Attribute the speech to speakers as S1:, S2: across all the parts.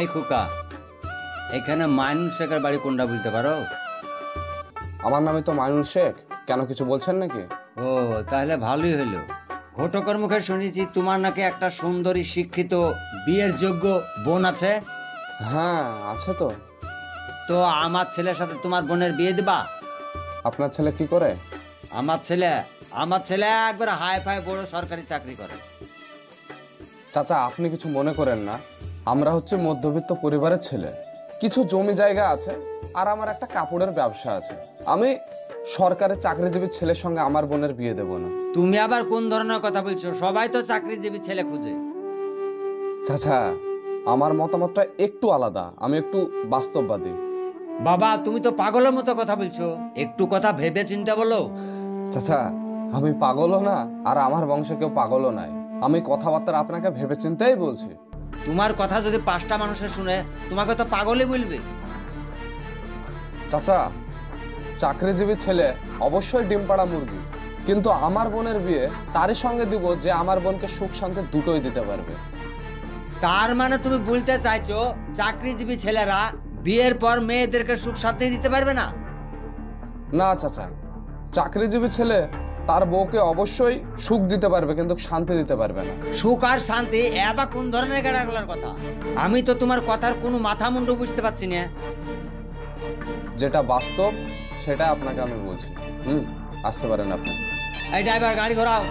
S1: এই খোকা, এখানে মাইনুল শেখের বাড়ি কোনটা বলতে পারো?
S2: আমার নামে তো মাইনুল শেখ, কেন কিছু বলছেন নাকি?
S1: ও তাহলে ভালোই হলো। ঘটকের মুখে শুনেছি তোমার নাকি একটা সুন্দরী শিক্ষিত বিয়ের যোগ্য বোন আছে।
S2: হ্যাঁ আছে তো।
S1: তো আমার ছেলের সাথে তোমার বোনের বিয়ে দিবা?
S2: আপনার ছেলে কি করে?
S1: আমার ছেলে একবার হাই ফাই বড় সরকারি চাকরি করে।
S2: চাচা আপনি কিছু মনে করেন না, আমরা হচ্ছে মধ্যবিত্ত পরিবারের ছেলে, কিছু জমি জায়গা আছে আর আমার একটা কাপড়ের ব্যবসা আছে। আমি সরকারি চাকরিজীবী ছেলের সঙ্গে আমার বোনের বিয়ে দেব না।
S1: তুমি আবার কোন ধরনের কথা বলছো? সবাই তো চাকরিজীবী ছেলে খুঁজে।
S2: চাচা আমার মতামতটা একটু আলাদা, আমি একটু বাস্তববাদী।
S1: বাবা তুমি তো পাগলের মতো কথা বলছো, একটু কথা ভেবে চিন্তা বলো।
S2: চাচা আমি পাগলও না আর আমার বংশে কেউ পাগলও নাই, আমি কথাবার্তা আপনাকে ভেবে চিন্তেই বলছি।
S1: তোমার কথা যদি 5টা মানুষের শুনে তোমাকে তো পাগলই বলবে।
S2: চাচা চাকরিজীবী ছেলে অবশ্যই ডিম পাড়া মুরগি, কিন্তু আমার বোনের বিয়ে তারই সঙ্গে দিব যে আমার বোনকে সুখ শান্তি দুটোই দিতে পারবে।
S1: তার মানে তুমি বলতে চাইছো চাকরিজীবী ছেলেরা বিয়ের পর মেয়েদেরকে সুখ শান্তি দিতে পারবে না?
S2: না চাচা, চাকরিজীবী ছেলে তার বউকে অবশ্যই সুখ দিতে পারবে কিন্তু শান্তি দিতে পারবে না।
S1: সুখ আর শান্তি এবার কোন ধরনের গাড়াগুলোর কথা? আমি তো তোমার কথার কোনো মাথা মুন্ডু বুঝতে পারছি না।
S2: যেটা বাস্তব সেটা আপনাকে আমি বলছি। আসতে পারেন আপনি।
S1: এই ড্রাইভার গাড়ি ঘোরাও।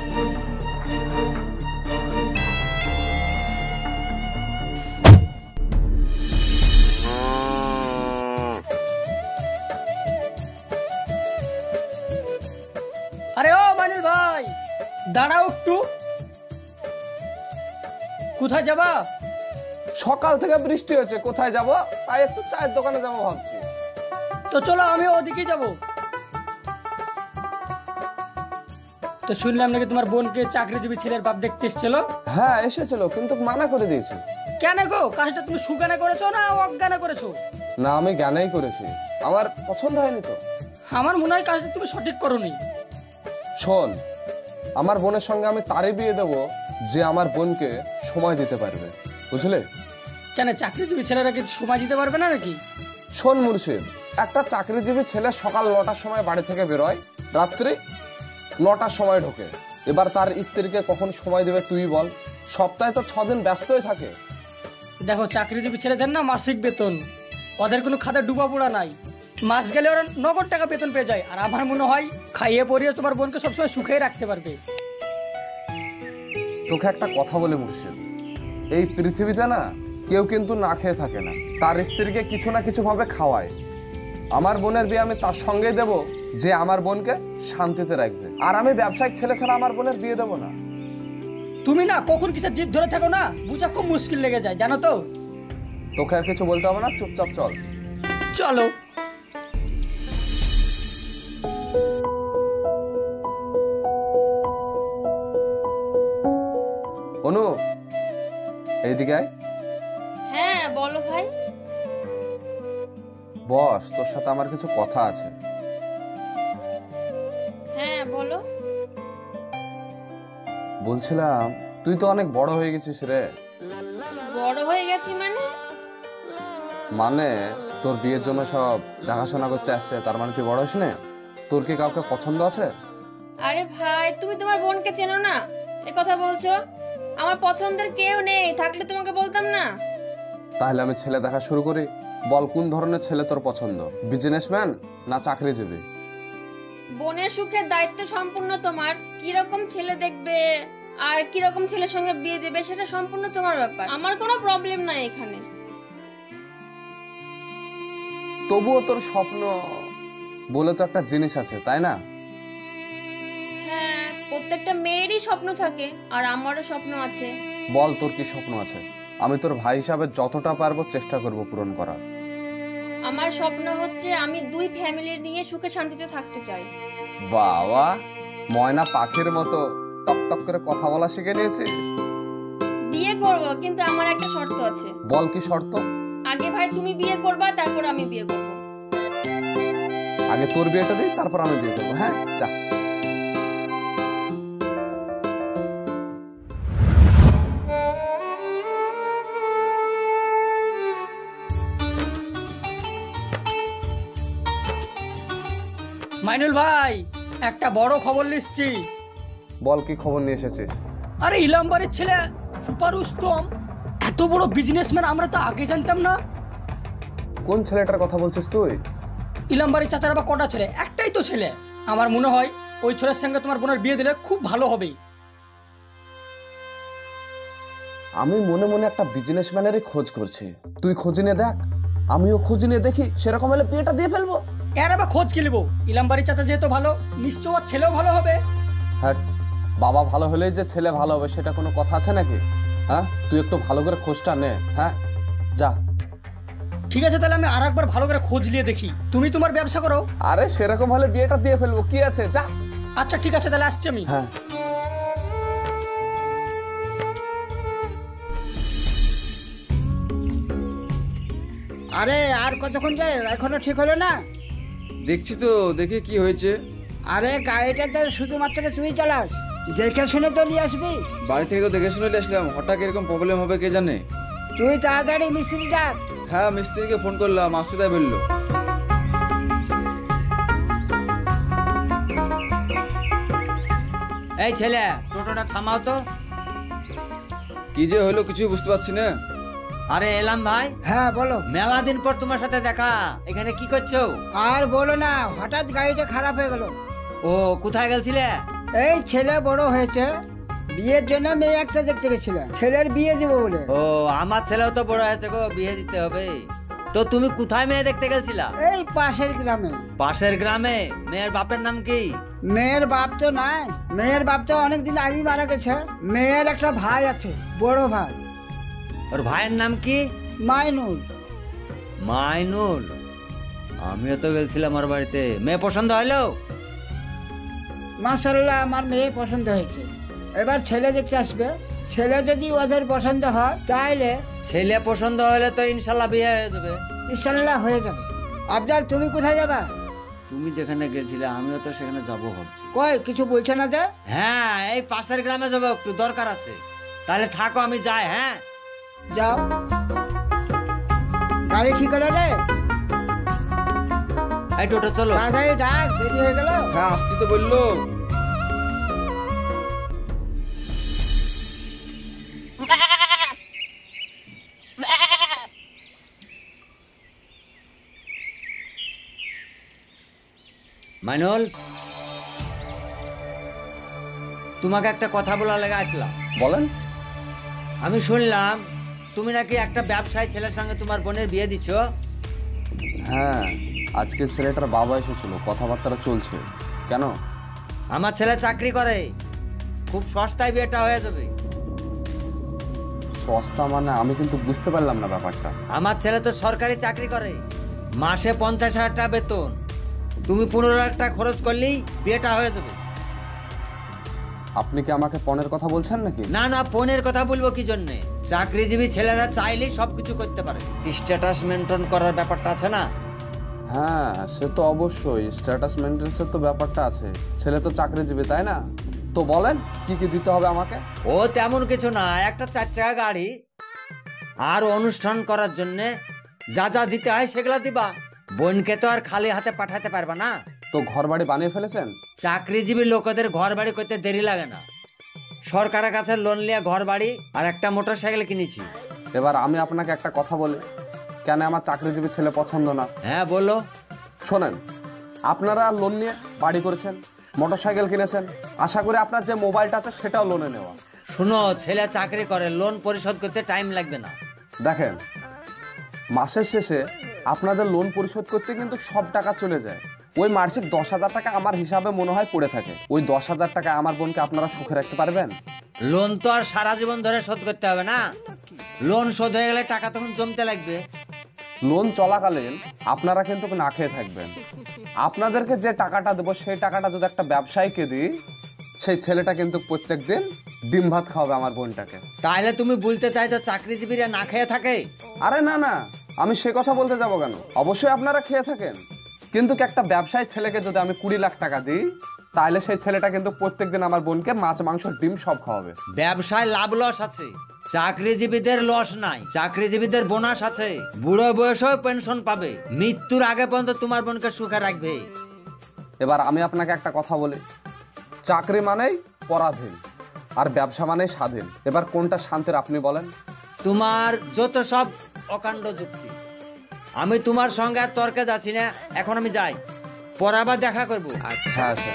S3: আরে ও মাইনুল ভাই দাঁড়াও একটু। কোথায় যাবা?
S2: সকাল থেকে বৃষ্টি হচ্ছে, কোথায় যাব? তাই একটু চায়ের দোকানে যাবো ভাবছি।
S3: তো চলো আমি ওদিকে যাব। তো শুনলাম নাকি তোমার বোনকে চাকরিজীবী ছেলের বাপ দেখতে এসেছিল?
S2: হ্যাঁ এসেছিল, কিন্তু মানা করে দিয়েছি।
S3: কেন গো, কাজটা তুমি সুজ্ঞানে করেছো না অজ্ঞানে করেছো?
S2: না আমি জ্ঞানেই করেছি, আমার পছন্দ হয়নি তো।
S3: আমার মনে হয় কাজটা তুমি সঠিক করোনি।
S2: শোন, আমার বোনের সঙ্গে আমি তারই বিয়ে দেবো যে আমার বোনকে সময় দিতে পারবে, বুঝলে?
S3: কেন চাকরিজীবী ছেলেরা কি সময় দিতে পারবে না নাকি?
S2: শোন মুর্শিদ, একটা চাকরিজীবী ছেলে সকাল 9টার সময় বাড়ি থেকে বেরোয়, রাত্রি 9টার সময় ঢোকে। এবার তার স্ত্রীকে কখন সময় দেবে তুই বল? সপ্তাহে তো 6 দিন ব্যস্তই থাকে।
S3: দেখো চাকরিজীবী ছেলেদের না মাসিক বেতন, ওদের কোনো খাতে ডুবা পোড়া নাই। মাস গেলে ওরা নগদ টাকা বেতন পেয়ে যায়। আর আমার মনে হয় খাইয়ে পরিয়ে তোমার বোনকে সবসময় সুখেই রাখতে পারবে।
S2: তোকে একটা কথা বলে মুর্শিদ, এই পৃথিবীতে না কেউ কিন্তু না খেয়ে থাকে না, তার স্ত্রীকে কিছু না কিছু ভাবে খাওয়ায়। আমার বোনের বিয়ে আমি তার সঙ্গেই দেব যে আমার বোনকে শান্তিতে রাখবে, আর আমি ব্যবসায়িক ছেলে ছাড়া আমার বোনের বিয়ে দেবো না।
S3: তুমি না কখন কিসের জিদ ধরে থাকো না, বুঝা খুব মুশকিল লেগে যায় জানো তো।
S2: তোকে আর কিছু বলতে হবে না, চুপচাপ চল।
S3: চলো।
S2: অনু এইদিকে আয়।
S4: হ্যাঁ বলো ভাই।
S2: বস, তোর সাথে আমার কিছু কথা আছে।
S4: হ্যাঁ বলো।
S2: বলছিলাম তুই তো অনেক বড় হয়ে গেছিস রে।
S4: বড় হয়ে গেছি
S2: মানে তোর বিয়ের জন্য সব দেখাশোনা করতে আসছে, তার মানে তুই বড় হস না? তোর কি কাউকে পছন্দ আছে?
S4: আরে ভাই তুমি তোমার বোনকে চেনো না, এ কথা বলছো? আমার পছন্দের কেউ নেই, থাকলে তোমাকে বলতাম না।
S2: তাহলে আমি ছেলে দেখা শুরু করি। বল কোন ধরনের ছেলে তোর পছন্দ, বিজনেসম্যান না চাকরিজীবী?
S4: বোনের সুখের দায়িত্ব সম্পূর্ণ তোমার। কিরকম ছেলে দেখবে আর কিরকম ছেলের সঙ্গে বিয়ে দেবে সেটা সম্পূর্ণ তোমার ব্যাপার, আমার কোনো প্রবলেম নাই এখানে।
S2: তবুও তোর স্বপ্ন বলে তো একটা জিনিস আছে, তাই না?
S4: হ্যাঁ প্রত্যেকটা মেয়েরই স্বপ্ন থাকে, আর আমারও স্বপ্ন আছে।
S2: বল তোর কি স্বপ্ন আছে? আমি তোর ভাই হিসাবে যতটা পারবো চেষ্টা করব পূরণ করার।
S4: আমার স্বপ্ন হচ্ছে আমি 2 ফ্যামিলি নিয়ে সুখে শান্তিতে থাকতে চাই।
S2: বাবা, ময়না পাখির মতো টক টক করে কথা বলা শিখে নিয়েছিস।
S4: বিয়ে করব, কিন্তু আমার একটা শর্ত আছে।
S2: বল কি শর্ত?
S4: আগে ভাই তুমি বিয়ে করবা, তারপর আমি বিয়ে করব।
S2: আগে তোর বিয়েটা দিই, তারপর আমি বিয়ে করবো। হ্যাঁ যা।
S3: মাইনুল ভাই, একটা বড় খবর লিখছি।
S2: বল, কি খবর নিয়ে এসেছিস?
S3: আরে ইলামবাড়ির ছেলে সুপার উত্তম এত বড় বিজনেসম্যান, আমরা তো আগে জানতাম না।
S2: কোন ছেলেটার কথা বলছিস তুই?
S3: ইলামবাড়ির চাচার আবার কটা ছেলে? একটাই তো ছেলে। আমার মনে হয় ওই ছেলের সঙ্গে তোমার বোনের বিয়ে দিলে খুব ভালো হবে।
S2: আমি মনে মনে একটা বিজনেসম্যানেরই খোঁজ করছি, তুই খোঁজ নিয়ে দেখ, আমিও খোঁজ নিয়ে দেখি, সেরকম হলে বিয়েটা দিয়ে ফেলবো।
S3: এর আবার খোঁজ কি নেবো? ইলামবাড়ির চাচা যেহেতু ভালো, নিশ্চয় ওর ছেলেও ভালো হবে।
S2: হ্যাঁ, বাবা ভালো হলেই যে ছেলে ভালো হবে সেটা কোনো কথা আছে নাকি? হ্যাঁ, তুই একটু ভালো করে খোঁজটা নে। হ্যাঁ, যা।
S3: ঠিক আছে, তাহলে আমি আর একবার ভালো করে খোঁজ নিয়ে দেখি। তুমি তোমার ব্যবসা করো।
S2: আরে সেরকম হলে বিয়েটা দিয়ে ফেলবো, কি আছে, যা।
S3: আচ্ছা ঠিক আছে, তাহলে আসছি আমি।
S2: হ্যাঁ।
S5: আরে আর কতক্ষণ যায়, এখনো ঠিক হলো না?
S6: দেখছি তো, দেখি কি হয়েছে।
S5: আরে গাড়িটা তো শুধুমাত্র তুই চালাস, দেখে শুনে তো নিয়ে আসবি।
S6: বাড়ি থেকে তো দেখে শুনে আসলাম, হঠাৎ এরকম প্রবলেম হবে কে জানে।
S5: তুই তাড়াতাড়ি মিস্ত্রি ডাক।
S6: হ্যাঁ, মিস্ত্রিকে ফোন করলাম, আসতে তাই বললো।
S1: এই ছেলে, টোটোটা থামাও তো।
S6: কি যে হলো কিছুই বুঝতে পারছি না।
S1: আরে এলাম ভাই,
S5: হ্যাঁ বলো।
S1: মেলা দিন পর তোমার সাথে দেখা। এখানে কি করছো?
S5: আর বলো না, হঠাৎ গাড়িটা খারাপ হয়ে গেল।
S1: ও, কোথায় গেছিলে?
S5: এই ছেলে বড় হয়েছে, বিয়ের জন্য মেয়ে একটা দেখতে গেছিলাম, ছেলের বিয়ে দেবো বলে।
S1: ও, আমার ছেলেও তো বড় হয়েছে গো, বিয়ে দিতে হবে। তো তুমি কোথায় মেয়ে দেখতে গেছিলা?
S5: এই পাশের গ্রামে।
S1: পাশের গ্রামে? মেয়ের বাপের নাম কি?
S5: মেয়ের বাপ তো নাই, মেয়ের বাপ তো অনেকদিন আগেই মারা গেছে। মেয়ের একটা ভাই আছে, বড় ভাই।
S1: ওর ভাইয়ের নাম কি?
S5: মাইনুল।
S1: মাইনুল? আমিও তো গেছিলাম ওর বাড়িতে। মেয়ে পছন্দ হলো?
S5: মাশাআল্লাহ, আমার মেয়ে পছন্দ হয়েছে। এবার ছেলে দেখতে আসবে, ছেলে যদি ওদের পছন্দ হয় তাহলে
S1: ছেলে পছন্দ হলে তো ইনশাল্লাহ বিয়ে হয়ে যাবে।
S5: ইনশাআল্লাহ হয়ে যাবে। আবদাল, তুমি কোথায় যাবা?
S1: তুমি যেখানে গেছিলে আমিও তো সেখানে যাবো ভাবছি।
S5: কই কিছু বলছো না যে?
S1: হ্যাঁ, এই পাশের গ্রামে যাবো, একটু দরকার আছে। তাহলে থাকো, আমি যাই। হ্যাঁ,
S5: যাও। গাড়ি ঠিক হলো রে?
S1: এই টোটো চলো।
S5: তাড়াতাড়ি ডাক, দেরি হয়ে গেল।
S6: হ্যাঁ, আসছি তো বললো।
S1: মাইনুল, তোমাকে একটা কথা বলার লেগে আসলাম।
S2: বলেন।
S1: আমি শুনলাম তুমি নাকি একটা ব্যবসায়ী ছেলের সঙ্গে তোমার বোনের বিয়ে দিচ্ছ।
S2: হ্যাঁ, আজকে ছেলেটার বাবা এসেছিল, কথাবার্তা চলছে। কেন?
S1: আমার ছেলে চাকরি করে, খুব সস্তায় বিয়েটা হয়ে যাবে।
S2: সস্তা মানে? আমি কিন্তু বুঝতে পারলাম না ব্যাপারটা।
S1: আমার ছেলে তো সরকারি চাকরি করে, মাসে 50,000 টাকা বেতন। তুমি 15,000 টাকা খরচ করলেই বিয়েটা হয়ে যাবে।
S2: আপনি কি আমাকে পণের কথা বলছেন নাকি?
S1: না না, ফোনের কথা বলবো কি জন্যে? চাকরিজীবী ছেলেরা চাইলেই সবকিছু করতে পারে। স্ট্যাটাস মেনটেন করার ব্যাপারটা আছে না?
S2: হ্যাঁ, সে তো অবশ্যই, স্ট্যাটাস মেনটেন্সের তো ব্যাপারটা আছে। ছেলে তো চাকরিজীবী, তাই না? তো বলেন, কি কি দিতে হবে আমাকে?
S1: ও তেমন কিছু না, একটা 4 চাকা গাড়ি আর অনুষ্ঠান করার জন্যে যা যা দিতে হয় সেগুলো দিবা। বোনকে তো আর খালি হাতে পাঠাতে পারবা না।
S2: তো ঘর বাড়ি বানিয়ে ফেলেছেন?
S1: চাকরিজীবী লোকেদের ঘর বাড়ি করতে দেরি লাগে না। সরকারের কাছে লোন নিয়ে ঘর বাড়ি আর একটা মোটরসাইকেল কিনেছি।
S2: এবার আমি আপনাকে একটা কথা বলি, কেন আমার চাকরিজীবী ছেলে পছন্দ না?
S1: হ্যাঁ বলো।
S2: শোনেন, আপনারা লোন নিয়ে বাড়ি করেছেন, মোটরসাইকেল কিনেছেন, আশা করি আপনার যে মোবাইলটা আছে সেটাও লোনে নেওয়া।
S1: শুনো, ছেলে চাকরি করে, লোন পরিশোধ করতে টাইম লাগবে না।
S2: দেখেন, মাসের শেষে আপনাদের লোন পরিশোধ করতে কিন্তু সব টাকা চলে যায়। ওই মাসিক 10,000 টাকা আমার হিসাবে মনে হয় পড়ে থাকে। ওই 10,000 টাকা আমার বোনকে আপনারা সুখে রাখতে পারবেন?
S1: লোন তো আর সারা জীবন ধরে শোধ করতে হবে না। লোন শোধ হয়ে গেলে টাকা তখন জমতে লাগবে।
S2: লোন চলাকালীন আপনারা কিন্তু না খেয়ে থাকবেন। আপনাদেরকে যে টাকাটা দেবো সেই টাকাটা যদি একটা ব্যবসায়ীকে দিই, সেই ছেলেটা কিন্তু প্রত্যেকদিন ডিম ভাত খাওয়াবে আমার বোনটাকে।
S1: তাহলে তুমি বলতে চাইছো চাকরিজীবীরা না খেয়ে থাকে?
S2: আরে না না, আমি সে কথা বলতে যাবো কেন? অবশ্যই আপনারা খেয়ে থাকেন, কিন্তু একটা ব্যবসায়ী ছেলেকে যদি আমি 20 লাখ টাকা দিই, তাহলে সেই ছেলেটা কিন্তু প্রত্যেকদিন আমার বোনকে মাছ মাংস ডিম সব খাওয়াবে।
S1: ব্যবসায় লাভ লস আছে, চাকরিজীবীদের লস নাই। চাকরিজীবীদের বোনাস আছে, বুড়ো বয়সেও পেনশন পাবে, মৃত্যুর আগে পর্যন্ত তোমার বোনকে সুখে রাখবে।
S2: এবার আমি আপনাকে একটা কথা বলি, চাকরি মানেই পরাধীন আর ব্যবসা মানেই স্বাধীন। এবার কোনটা শান্তির আপনি বলেন?
S1: তোমার যত সব অকাণ্ড যুক্তি, আমি তোমার সঙ্গে আর তর্কে যাচ্ছি না। এখন আমি যাই, পরে আবার দেখা করব।
S2: আচ্ছা আচ্ছা।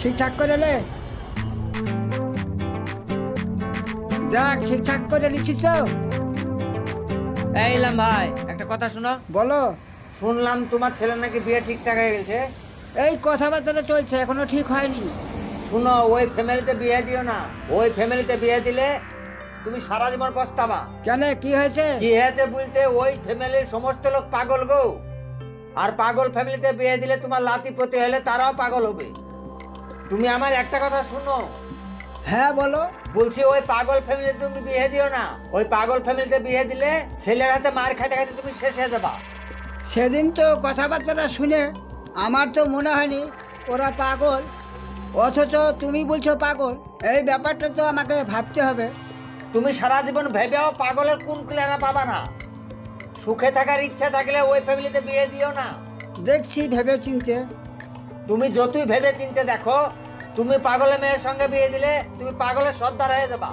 S5: ঠিকঠাক করে লে, যাক ঠিকঠাক করে লিখিস তো?
S1: এইলাম ভাই, একটা কথা শোনো।
S5: বলো।
S1: শুনলাম তোমার ছেলে নাকি বিয়ে ঠিকঠাক হয়ে গেছে।
S5: এই কথাবার্তা চলছে, এখনো ঠিক হয়নি।
S1: শুনো, ওই ফ্যামিলিতে বিয়ে দিও না। ওই ফ্যামিলিতে বিয়ে দিলে তুমি সারা জীবন পস্তাবা।
S5: কেন, কি হয়েছে?
S1: কি হয়েছে বলতে, ওই ফ্যামিলির সমস্ত লোক পাগল গো। আর পাগল ফ্যামিলিতে বিয়ে দিলে তোমার লাতি প্রতি হলে তারাও পাগল হবে। তুমি আমার একটা কথা শুনো।
S5: হ্যাঁ বলো।
S1: বলছি ওই পাগল ফ্যামিলিতে তুমি বিয়ে দিও না। ওই পাগল ফ্যামিলিতে বিয়ে দিলে ছেলের হাতে মার খাইতে খাইতে তুমি শেষ হয়ে যাবা।
S5: সেদিন তো কথাবার্তা শুনে আমার তো মনে হয়নি ওরা পাগল, অথচ তুমি বলছো পাগল। এই ব্যাপারটা তো আমাকে ভাবতে হবে।
S1: তুমি সারা জীবন ভেবেও পাগলের কোন ক্লিয়ারা পাবা না। সুখে থাকার ইচ্ছা থাকলে ওই ফ্যামিলিতে বিয়ে দিও না।
S5: দেখছি ভেবে চিনতে।
S1: তুমি যতই ভেবে চিনতে দেখো, তুমি পাগলের মেয়ের সঙ্গে বিয়ে দিলে তুমি পাগলের সর্দার হয়ে যাবা।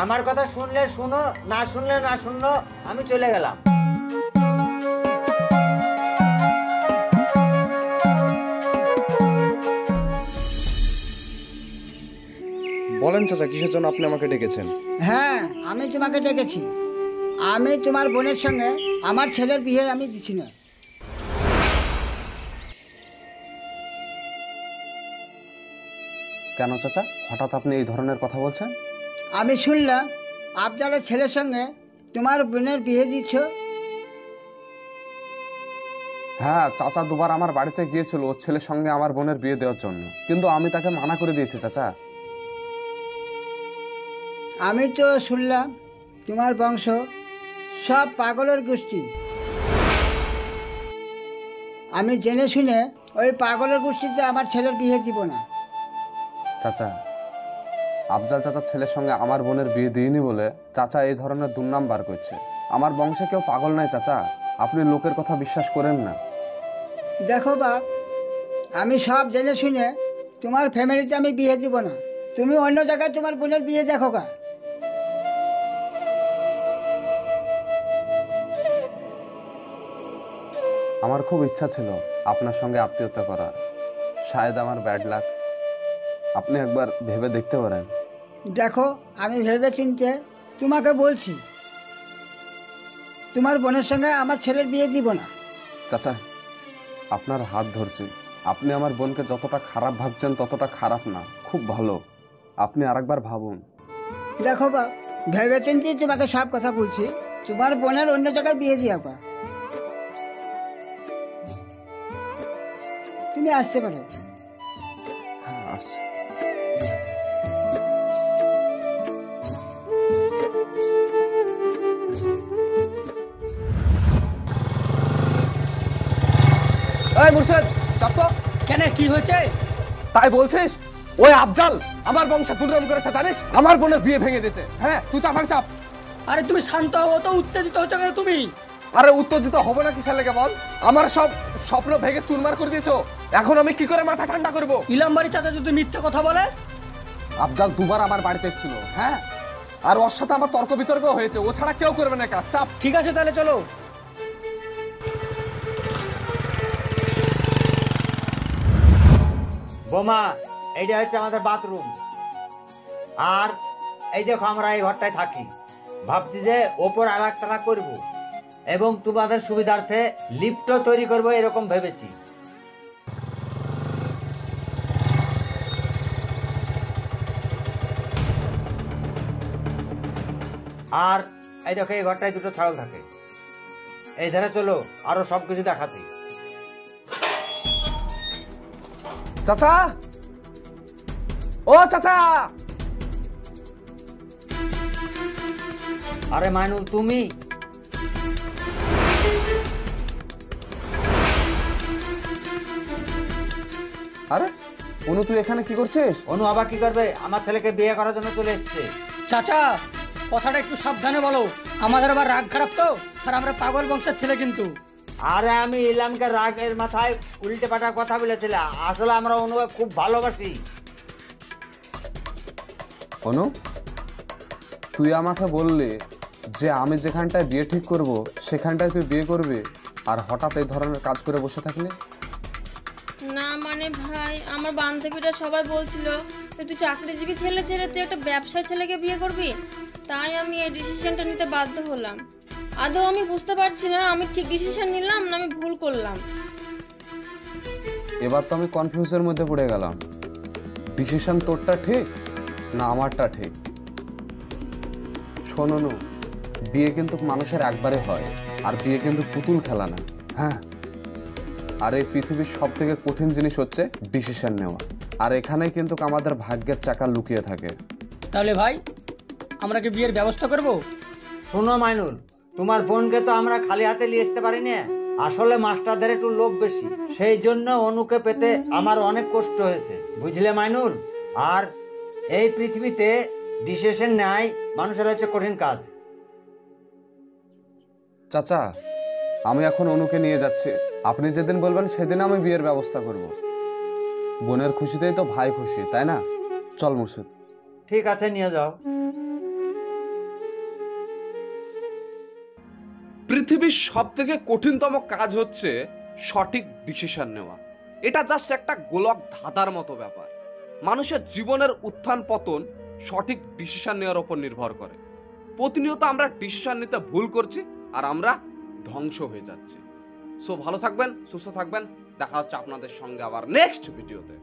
S1: আমার কথা শুনলে শুনো, না শুনলে না শুনলো, আমি চলে গেলাম।
S6: বলেন চাচা, কিসের জন্য আপনি আমাকে ডেকেছেন?
S5: হ্যাঁ, আমি তোমাকে ডেকেছি। আমি তোমার বোনের সঙ্গে আমার ছেলের বিয়ে আমি দিচ্ছি না।
S2: কেন চাচা, হঠাৎ আপনি এই ধরনের কথা বলছেন?
S5: আমি শুনলাম আফজালের ছেলের সঙ্গে তোমার বোনের বিয়ে দিচ্ছ।
S2: হ্যাঁ, চাচা দুবার আমার বাড়িতে গিয়েছিল ওর ছেলের সঙ্গে আমার বোনের বিয়ে দেওয়ার জন্য, কিন্তু আমি তাকে মানা করে দিয়েছি চাচা।
S5: আমি তো শুনলাম তোমার বংশ সব পাগলের গোষ্ঠী। আমি জেনে শুনে ওই পাগলের গোষ্ঠীতে আমার ছেলের বিয়ে দিব না।
S2: চাচা, আফজাল চাচার ছেলের সঙ্গে আমার বোনের বিয়ে দিইনি বলে চাচা এই ধরনের দুর্নাম বার করছে। আমার বংশে কেউ পাগল নাই চাচা, আপনি লোকের কথা বিশ্বাস করেন না।
S5: দেখো বাপ, আমি সব জেনে শুনে তোমার ফ্যামিলিতে আমি বিয়ে দিব না। তুমি অন্য জায়গায় তোমার বোনের বিয়ে দেখো গা।
S2: আমার খুব ইচ্ছা ছিল আপনার সঙ্গে আত্মীয়তা করার, শায়দ আমার ব্যাড লাক। আপনি একবার ভেবে দেখতে পারেন।
S5: দেখো, আমি ভেবে চিনতে তোমাকে বলছি, তোমার বোনের সঙ্গে আমার ছেলের বিয়ে দিব না।
S2: চাচা, আপনার হাত ধরছি। আপনি আমার বোনকে যতটা খারাপ ভাবছেন ততটা খারাপ না, খুব ভালো। আপনি আরেকবার ভাবুন।
S5: দেখো বাপ, ভেবে চিনতে তোমাকে সব কথা বলছি। তোমার বোনের অন্য জায়গায় বিয়ে দিয়াবা। তুমি আসতে পারো।
S2: হ্যাঁ, আসছি। এই মুর্শেদ, চাপ তো।
S3: কেন, কি হয়েছে?
S2: তাই বলছিস? ওই আফজাল আমার বংশে দুর্নাম করেছে জানিস? আমার বোনের বিয়ে ভেঙে দিয়েছে। হ্যাঁ, তুই তো আমার চাপ।
S3: আরে তুমি শান্ত হও তো, উত্তেজিত হচ্ছ কেন তুমি?
S2: আরে উত্তেজিত হব না কিসের লেগে বল? আমার সব স্বপ্ন ভেঙে চুরমার করে দিয়েছো। এখন আমি কি করে মাথা ঠান্ডা করব?
S3: ইলামবাড়ি চাচা যদি মিথ্যে কথা বলে?
S2: আফজাল দুবার আমার বাড়িতে এসেছিল। হ্যাঁ, আর ওর সাথে আমার তর্ক বিতর্ক হয়েছে। ও ছাড়া কেউ করবে না কাজ। চাপ।
S3: ঠিক আছে, তাহলে চলো।
S1: বোমা, এইটা হচ্ছে আমাদের বাথরুম। আর এই দেখো, আমরা এই ঘরটায় থাকি। ভাবছি যে ওপর আর একতলা করব এবং তোমাদের সুবিধার্থে লিফটও তৈরি করব, এরকম ভেবেছি। আর এই দেখো, এই ঘরটায় দুটো ছাগল থাকে। এই ধারে চলো, আরো সবকিছু দেখাচ্ছি।
S2: চাচা, ও চাচা।
S1: আরে মাইনুল, তুমি?
S2: আরে অনু, তুই এখানে কি করছিস?
S1: অনু আবার কি করবে? আমার ছেলেকে বিয়ে করার জন্য চলে এসেছে।
S3: চাচা কথাটা একটু সাবধানে বলো, আমাদের আবার রাগ খারাপ তো, আর আমরা পাগল বংশের ছেলে কিন্তু।
S1: আরে আমি ইলামকে রাগের মাথায় উল্টে পাল্টা কথা বলেছিলাম, আসলে আমরা অনুকে খুব ভালোবাসি।
S2: অনু, তুই আমাকে বললি যে আমি যেখানটায় বিয়ে ঠিক করব সেখানটায় তুই বিয়ে করবি, আর হঠাৎ এই ধরনের কাজ করে বসে থাকলে?
S4: না মানে ভাই, আমার বান্ধবীরা সবাই বলছিল যে তুই চাকরিজীবী ছেলে ছেড়ে তুই একটা ব্যবসায়ী ছেলেকে বিয়ে করবি, তাই আমি এই ডিসিশনটা নিতে বাধ্য হলাম। আদৌ আমি বুঝতে পারছি না আমি ঠিক ডিসিশন নিলাম না আমি ভুল করলাম।
S2: এবার তো আমি কনফিউজের মধ্যে পড়ে গেলাম, ডিসিশন তোরটা ঠিক না আমারটা ঠিক। শোনো নু, বিয়ে কিন্তু মানুষের একবারে হয়, আর বিয়ে কিন্তু পুতুল খেলা না। হ্যাঁ, আর এই পৃথিবীর সব থেকে কঠিন জিনিস হচ্ছে ডিসিশন নেওয়া, আর এখানেই কিন্তু আমাদের ভাগ্যের চাকা লুকিয়ে থাকে।
S3: তাহলে ভাই আমরা কি বিয়ের ব্যবস্থা করব?
S1: শোনো মাইনুল, তোমার বোনকে তো আমরা খালি হাতে নিয়ে আসতে পারি না, আসলে মাস্টারদের একটু লোভ বেশি, সেই জন্য অনুকে পেতে আমার অনেক কষ্ট হয়েছে, বুঝলে মাইনুল। আর এই পৃথিবীতে ডিসিশন নেয় মানুষের হচ্ছে কঠিন কাজ।
S2: চাচা, আমি এখন অনুকে নিয়ে যাচ্ছি, আপনি যেদিন বলবেন সেদিন আমি বিয়ের ব্যবস্থা করব। বোনের খুশিতেই তো ভাই খুশি, তাই না? চল মুর্শিদ।
S1: ঠিক আছে, নিয়ে যাও।
S2: পৃথিবীর সব থেকে কঠিনতম কাজ হচ্ছে সঠিক ডিসিশন নেওয়া। এটা জাস্ট একটা গোলক ধাঁধার মতো ব্যাপার। মানুষের জীবনের উত্থান পতন সঠিক ডিসিশন নেওয়ার উপর নির্ভর করে। প্রতিনিয়ত আমরা ডিসিশন নিতে ভুল করছি, আর আমরা ধ্বংস হয়ে যাচ্ছি। সো ভালো থাকবেন, সুস্থ থাকবেন, দেখা হচ্ছে আপনাদের সঙ্গে আবার নেক্সট ভিডিওতে।